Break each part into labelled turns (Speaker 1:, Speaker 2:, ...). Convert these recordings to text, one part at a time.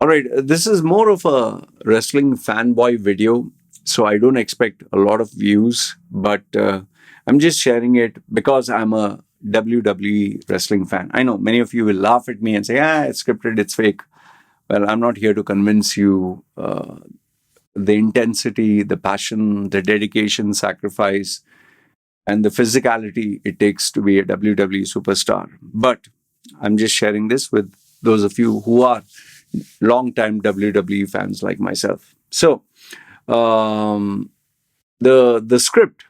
Speaker 1: All right, this is more of a wrestling fanboy video, so I don't expect a lot of views, but I'm just sharing it because I'm a WWE wrestling fan. I know many of you will laugh at me and say, it's scripted, it's fake. Well, I'm not here to convince you. The intensity, the passion, the dedication, sacrifice, and the physicality it takes to be a WWE superstar. But I'm just sharing this with those of you who are long-time WWE fans like myself. So the script,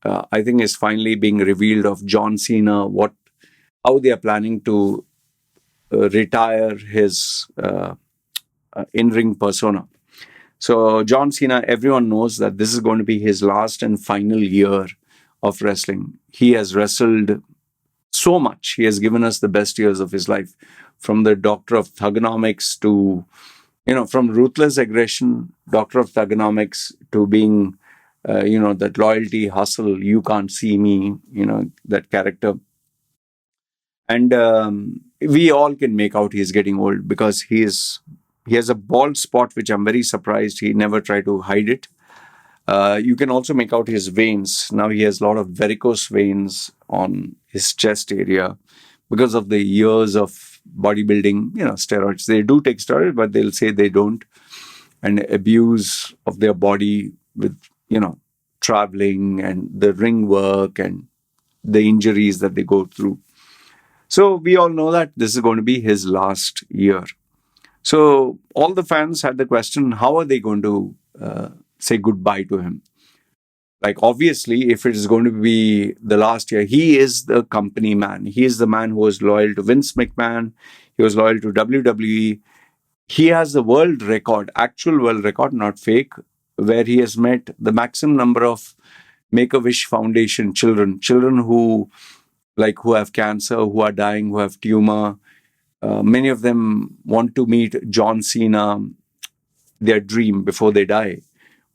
Speaker 1: I think, is finally being revealed of John Cena. How they are planning to retire his in-ring persona. So John Cena, everyone knows that this is going to be his last and final year of wrestling. He has wrestled so much. He has given us the best years of his life, from the Doctor of Thugonomics to, from ruthless aggression, Doctor of Thugonomics, to being, that loyalty, hustle, you can't see me, that character. And we all can make out he's getting old because he has a bald spot, which I'm very surprised he never tried to hide it. You can also make out his veins. Now he has a lot of varicose veins on his chest area because of the years of bodybuilding, steroids. They do take steroids, but they'll say they don't, and abuse of their body with, traveling and the ring work and the injuries that they go through. So we all know that this is going to be his last year. So all the fans had the question, how are they going to say goodbye to him? Like, obviously, if it is going to be the last year, he is the company man. He is the man who was loyal to Vince McMahon. He was loyal to WWE. He has the world record, actual world record, not fake, where he has met the maximum number of Make-A-Wish Foundation children who have cancer, who are dying, who have tumor. Many of them want to meet John Cena, their dream, before they die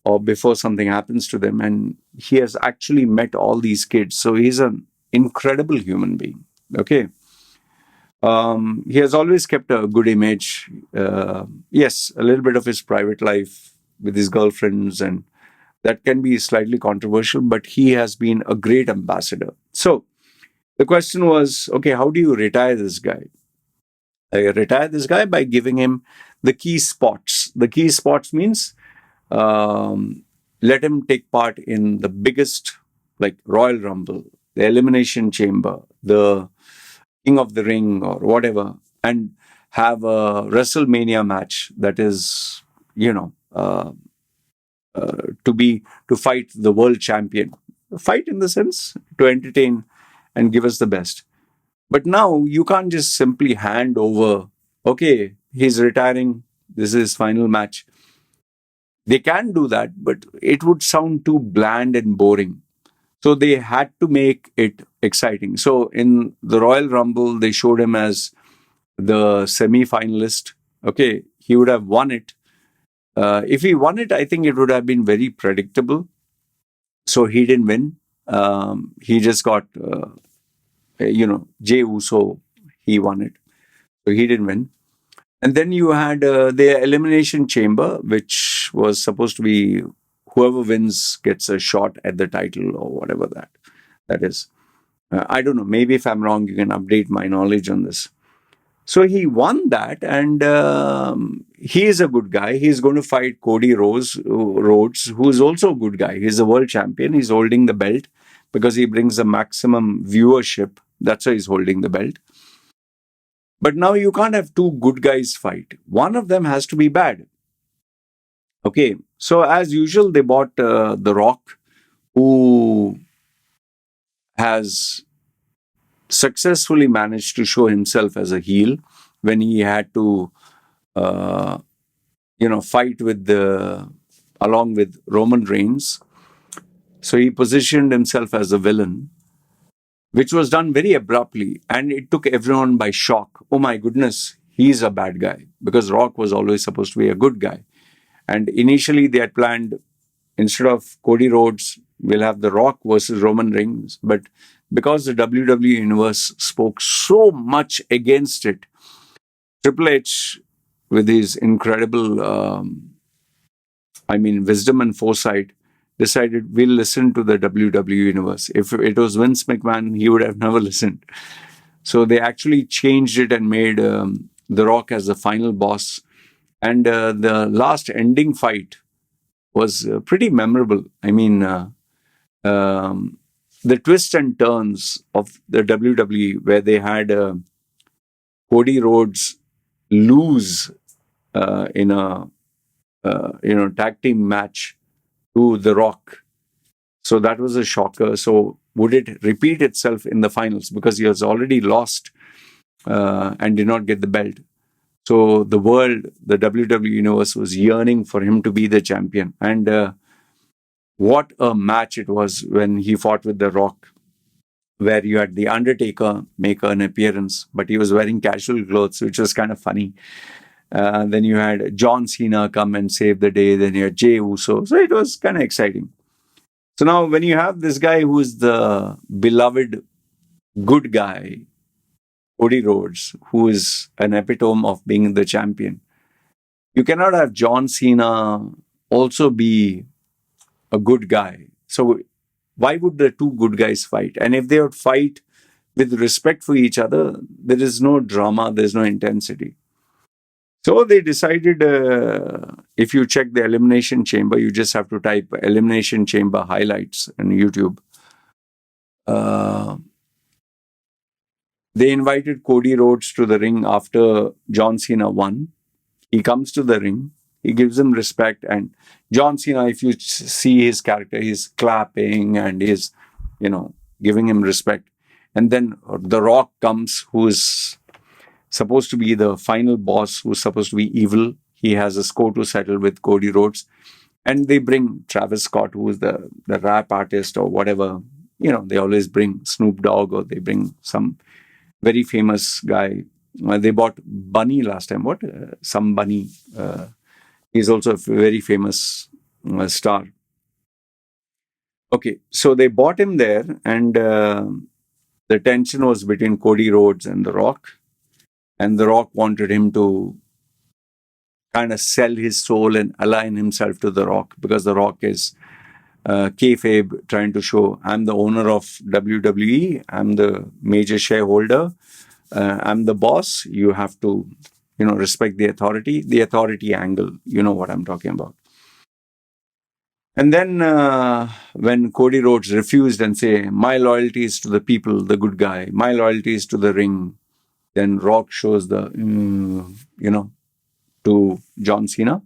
Speaker 1: or before something happens to them. And he has actually met all these kids. So he's an incredible human being. Okay. He has always kept a good image. Yes, a little bit of his private life with his girlfriends, and that can be slightly controversial, but he has been a great ambassador. So the question was, okay, how do you retire this guy? I retire this guy by giving him the key spots. The key spots means let him take part in the biggest, like Royal Rumble, the Elimination Chamber, the King of the Ring, or whatever, and have a WrestleMania match that is, to fight the world champion. Fight in the sense to entertain and give us the best. But now you can't just simply hand over, okay, he's retiring, this is his final match. They can do that, but it would sound too bland and boring. So they had to make it exciting. So in the Royal Rumble, they showed him as the semi-finalist. Okay, he would have won it. If he won it, I think it would have been very predictable. So he didn't win. He just got... Jey Uso, he won it. So he didn't win. And then you had the Elimination Chamber, which was supposed to be whoever wins gets a shot at the title or whatever that is. I don't know. Maybe if I'm wrong, you can update my knowledge on this. So he won that, and he is a good guy. He's going to fight Cody Rhodes, who is also a good guy. He's a world champion. He's holding the belt because he brings the maximum viewership. That's why he's holding the belt. But now you can't have two good guys fight. One of them has to be bad. Okay, so as usual, they bought The Rock, who has successfully managed to show himself as a heel when he had to, fight along with Roman Reigns. So he positioned himself as a villain, which was done very abruptly, and it took everyone by shock. Oh my goodness, he's a bad guy, because Rock was always supposed to be a good guy. And initially they had planned, instead of Cody Rhodes, we'll have The Rock versus Roman Reigns. But because the WWE Universe spoke so much against it, Triple H with his incredible, wisdom and foresight, decided we'll listen to the WWE universe. If it was Vince McMahon, he would have never listened. So they actually changed it and made The Rock as the final boss. And the last ending fight was pretty memorable. The twists and turns of the WWE, where they had Cody Rhodes lose in a tag team match to The Rock. So that was a shocker. So would it repeat itself in the finals, because he has already lost and did not get the belt? So the world, the WWE universe, was yearning for him to be the champion. And what a match it was when he fought with The Rock, where you had The Undertaker make an appearance, but he was wearing casual clothes, which was kind of funny. Then you had John Cena come and save the day. Then you had Jey Uso. So it was kind of exciting. So now when you have this guy who is the beloved good guy, Cody Rhodes, who is an epitome of being the champion, you cannot have John Cena also be a good guy. So why would the two good guys fight? And if they would fight with respect for each other, there is no drama, there's no intensity. So they decided, if you check the Elimination Chamber, you just have to type Elimination Chamber highlights on YouTube. They invited Cody Rhodes to the ring after John Cena won. He comes to the ring. He gives him respect. And John Cena, if you see his character, he's clapping and he's, giving him respect. And then The Rock comes, who is supposed to be the final boss, who's supposed to be evil. He has a score to settle with Cody Rhodes. And they bring Travis Scott, who is the rap artist or whatever. They always bring Snoop Dogg, or they bring some very famous guy. They bought Bunny last time. What? Some Bunny. He's also a very famous star. Okay, so they bought him there, and the tension was between Cody Rhodes and The Rock. And The Rock wanted him to kind of sell his soul and align himself to The Rock, because The Rock is kayfabe, trying to show, I'm the owner of WWE, I'm the major shareholder, I'm the boss, you have to, respect the authority angle, you know what I'm talking about. And then when Cody Rhodes refused and say, my loyalty is to the people, the good guy, my loyalty is to the ring, then Rock shows the, to John Cena,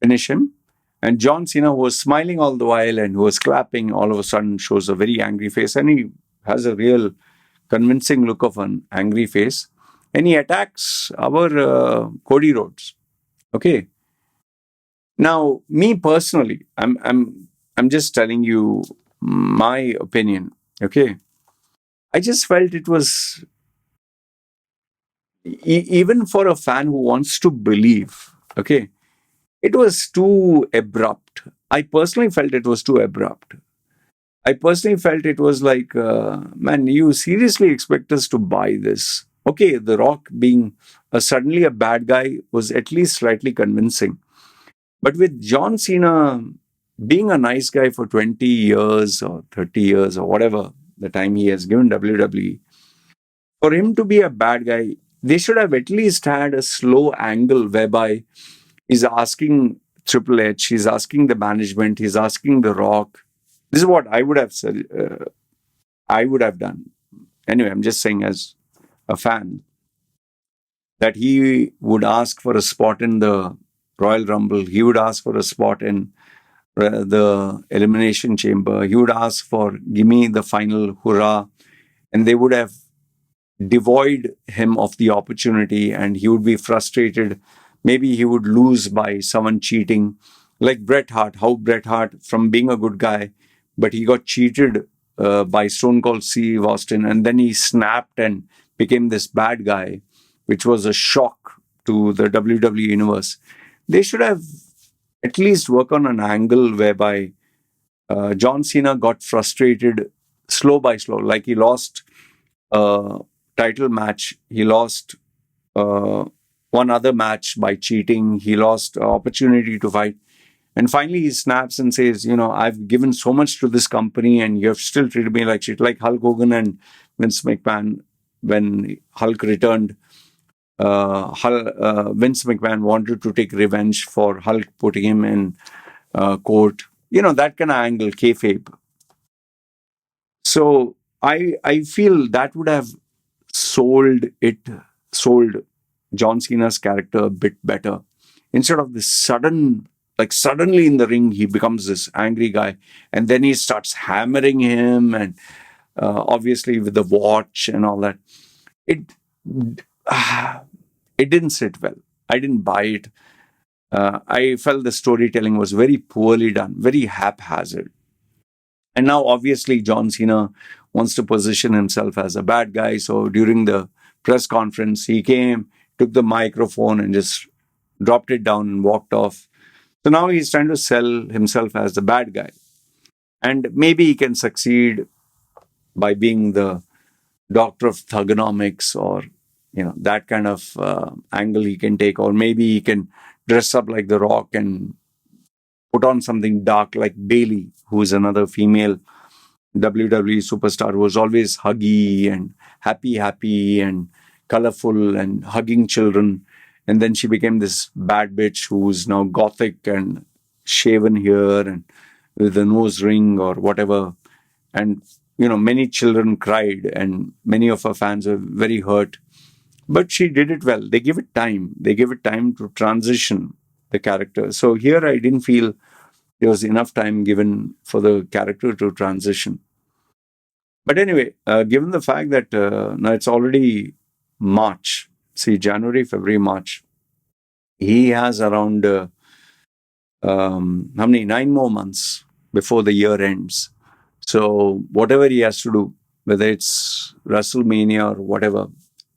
Speaker 1: finish him. And John Cena, who was smiling all the while and who was clapping, all of a sudden shows a very angry face. And he has a real convincing look of an angry face. And he attacks our Cody Rhodes. Okay. Now, me personally, I'm just telling you my opinion. Okay. I just felt it was, even for a fan who wants to believe, okay, it was too abrupt. I personally felt it was too abrupt. I personally felt it was like, man, you seriously expect us to buy this? Okay, The Rock being suddenly a bad guy was at least slightly convincing. But with John Cena being a nice guy for 20 years or 30 years or whatever the time he has given WWE, for him to be a bad guy, they should have at least had a slow angle whereby he's asking Triple H, he's asking the management, he's asking The Rock. This is what I would have said. I would have done. Anyway, I'm just saying as a fan that he would ask for a spot in the Royal Rumble. He would ask for a spot in the Elimination Chamber. He would ask for, give me the final hurrah. And they would have devoid him of the opportunity, and he would be frustrated. Maybe he would lose by someone cheating. Like Bret Hart, how Bret Hart, from being a good guy, but he got cheated by Stone Cold Steve Austin, and then he snapped and became this bad guy, which was a shock to the WWE universe. They should have at least worked on an angle whereby John Cena got frustrated slow by slow, like he lost a title match. He lost one one other match by cheating. He lost opportunity to fight. And finally, he snaps and says, I've given so much to this company and you have still treated me like shit. Like Hulk Hogan and Vince McMahon, when Hulk returned, Vince McMahon wanted to take revenge for Hulk putting him in court. That kind of angle, kayfabe. So I feel that would have sold John Cena's character a bit better. Instead of this suddenly in the ring, he becomes this angry guy, and then he starts hammering him, and obviously with the watch and all that. It it didn't sit well. I didn't buy it. I felt the storytelling was very poorly done, very haphazard. And now, obviously, John Cena wants to position himself as a bad guy. So during the press conference, he came, took the microphone, and just dropped it down and walked off. So now he's trying to sell himself as the bad guy. And maybe he can succeed by being the doctor of thugonomics, or that kind of angle he can take. Or maybe he can dress up like The Rock and put on something dark like Bailey, who is another female WWE superstar who was always huggy and happy and colorful and hugging children. And then she became this bad bitch who's now gothic and shaven here and with a nose ring or whatever. And, many children cried and many of her fans were very hurt. But she did it well. They give it time. They give it time to transition the character. So here I didn't feel there was enough time given for the character to transition. But anyway, given the fact that now it's already March, see, January, February, March, he has around how many? 9 more months before the year ends. So whatever he has to do, whether it's WrestleMania or whatever,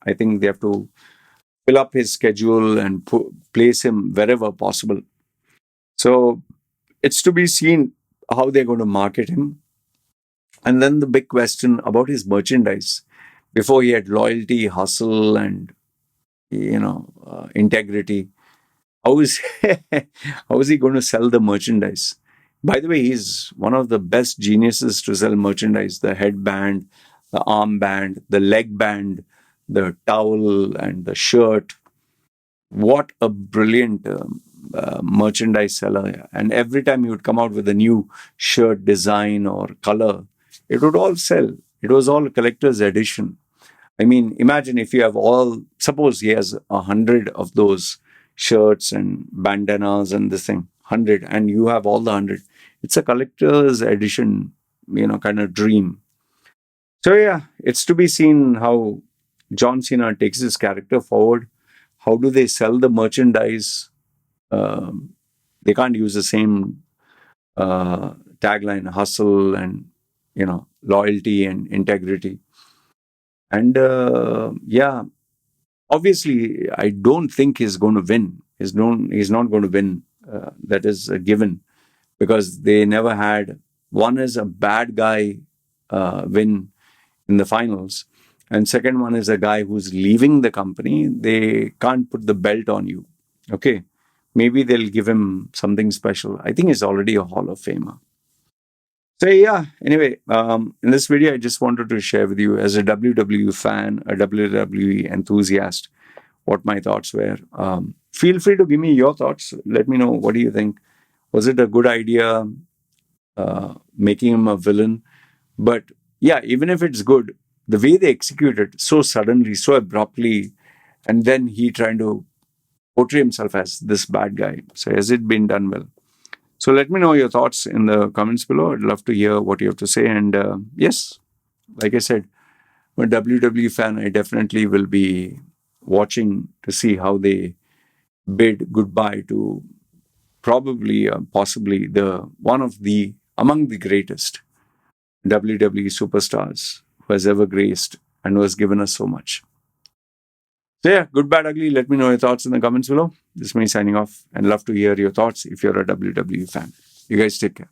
Speaker 1: I think they have to fill up his schedule and place him wherever possible. So it's to be seen how they're going to market him. And then the big question about his merchandise. Before he had loyalty, hustle, and integrity. How is how is he going to sell the merchandise? By the way, he's one of the best geniuses to sell merchandise: the headband, the armband, the leg band, the towel, and the shirt. What a brilliant merchandise seller. And every time he would come out with a new shirt design or color, it would all sell. It was all a collector's edition. I mean, imagine if you have suppose he has 100 of those shirts and bandanas and this thing, 100, and you have all the 100. It's a collector's edition, kind of dream. So yeah, it's to be seen how John Cena takes his character forward. How do they sell the merchandise? They can't use the same tagline, hustle and loyalty and integrity. And obviously, I don't think he's going to win. He's not going to win. That is a given, because they never had. One is a bad guy win in the finals, and second one is a guy who's leaving the company. They can't put the belt on you. Okay, maybe they'll give him something special. I think he's already a Hall of Famer. So yeah, anyway, in this video, I just wanted to share with you, as a WWE fan, a WWE enthusiast, what my thoughts were. Feel free to give me your thoughts. Let me know, what do you think? Was it a good idea making him a villain? But yeah, even if it's good, the way they execute it so suddenly, so abruptly, and then he trying to portray himself as this bad guy. So has it been done well? So let me know your thoughts in the comments below. I'd love to hear what you have to say. And yes, like I said, I'm a WWE fan. I definitely will be watching to see how they bid goodbye to probably, possibly among the greatest WWE superstars who has ever graced and who has given us so much. So yeah, good, bad, ugly. Let me know your thoughts in the comments below. This is me signing off, and love to hear your thoughts if you're a WWE fan. You guys take care.